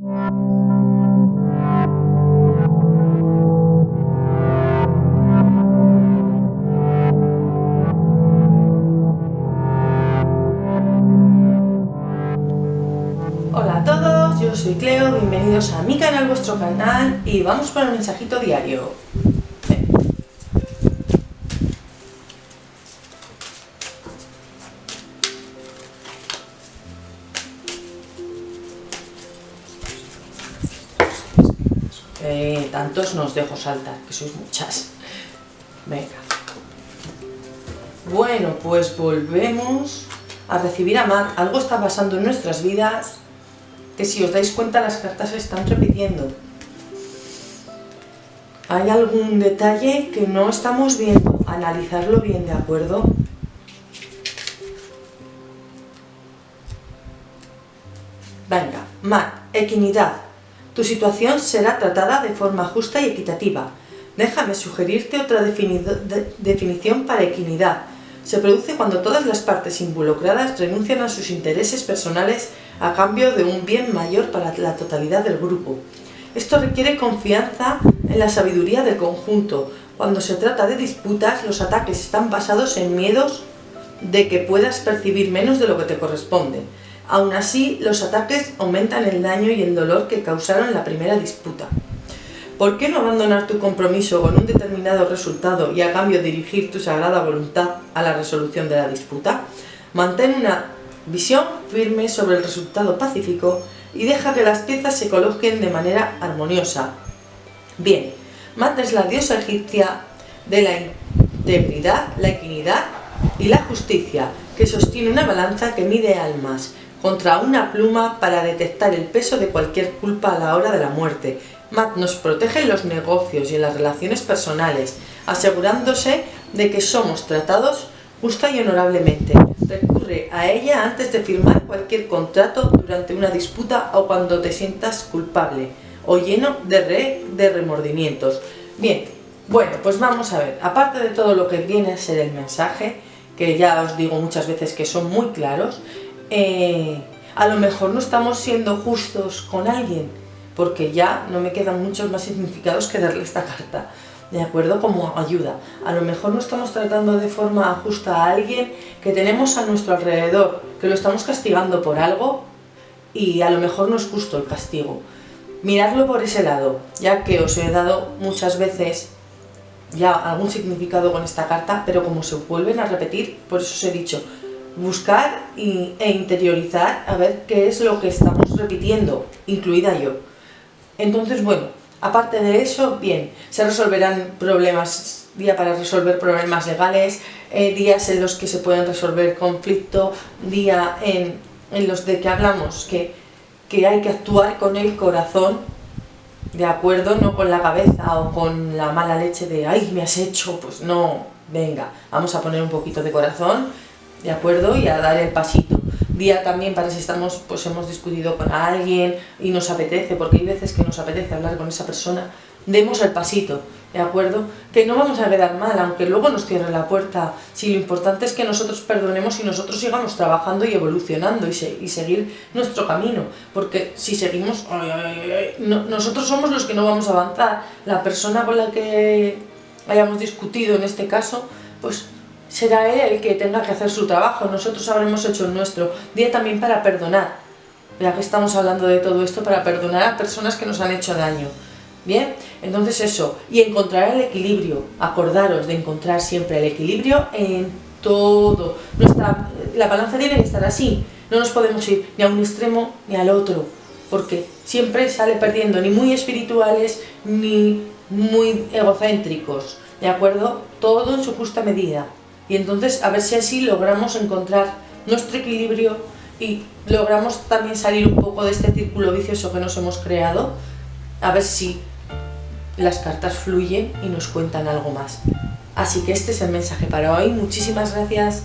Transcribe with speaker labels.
Speaker 1: Hola a todos, yo soy Cleo, bienvenidos a mi canal, vuestro canal, y vamos por el mensajito diario. Tantos no os dejo saltar, que sois muchas. Venga. Bueno, pues volvemos a recibir a Matt. Algo está pasando en nuestras vidas que, si os dais cuenta, las cartas se están repitiendo. Hay algún detalle que no estamos viendo. Analizarlo bien, ¿de acuerdo? Venga, Matt, equinidad. Tu situación será tratada de forma justa y equitativa. Déjame sugerirte otra definición para equinidad. Se produce cuando todas las partes involucradas renuncian a sus intereses personales a cambio de un bien mayor para la totalidad del grupo. Esto requiere confianza en la sabiduría del conjunto. Cuando se trata de disputas, los ataques están basados en miedos de que puedas percibir menos de lo que te corresponde. Aún así, los ataques aumentan el daño y el dolor que causaron la primera disputa. ¿Por qué no abandonar tu compromiso con un determinado resultado y a cambio dirigir tu sagrada voluntad a la resolución de la disputa? Mantén una visión firme sobre el resultado pacífico y deja que las piezas se coloquen de manera armoniosa. Bien, Maat es la diosa egipcia de la integridad, la equidad y la justicia, que sostiene una balanza que mide almas contra una pluma para detectar el peso de cualquier culpa a la hora de la muerte. Maat nos protege en los negocios y en las relaciones personales, asegurándose de que somos tratados justa y honorablemente. Recurre a ella antes de firmar cualquier contrato, durante una disputa o cuando te sientas culpable o lleno de remordimientos. Bien, bueno, pues vamos a ver. Aparte de todo lo que viene a ser el mensaje, que ya os digo muchas veces que son muy claros, a lo mejor no estamos siendo justos con alguien, porque ya no me quedan muchos más significados que darle esta carta, ¿de acuerdo? Como ayuda. A lo mejor no estamos tratando de forma justa a alguien que tenemos a nuestro alrededor, que lo estamos castigando por algo y a lo mejor no es justo el castigo. Miradlo por ese lado, ya que os he dado muchas veces ya algún significado con esta carta, pero como se vuelven a repetir, por eso os he dicho, buscar e interiorizar a ver qué es lo que estamos repitiendo, incluida yo. Entonces, bueno, aparte de eso, bien, se resolverán problemas, día para resolver problemas legales, días en los que se pueden resolver conflictos, día en los de que hablamos que hay que actuar con el corazón, ¿de acuerdo? No con la cabeza o con la mala leche de ¡ay, me has hecho! Pues no, venga, vamos a poner un poquito de corazón, ¿de acuerdo? Y a dar el pasito. Día también para si estamos, pues hemos discutido con alguien y nos apetece, porque hay veces que nos apetece hablar con esa persona, demos el pasito, ¿de acuerdo? Que no vamos a quedar mal, aunque luego nos cierre la puerta. Si lo importante es que nosotros perdonemos y nosotros sigamos trabajando y evolucionando y seguir nuestro camino, porque si seguimos, nosotros somos los que no vamos a avanzar. La persona con la que hayamos discutido en este caso, pues será él el que tenga que hacer su trabajo, nosotros habremos hecho el nuestro. Día también para perdonar, ya que estamos hablando de todo esto, para perdonar a personas que nos han hecho daño. Bien, entonces eso, y encontrar el equilibrio. Acordaros de encontrar siempre el equilibrio en todo. La balanza tiene que estar así, no nos podemos ir ni a un extremo ni al otro, porque siempre sale perdiendo, ni muy espirituales ni muy egocéntricos, ¿de acuerdo? Todo en su justa medida. Y entonces a ver si así logramos encontrar nuestro equilibrio y logramos también salir un poco de este círculo vicioso que nos hemos creado, a ver si las cartas fluyen y nos cuentan algo más. Así que este es el mensaje para hoy. Muchísimas gracias.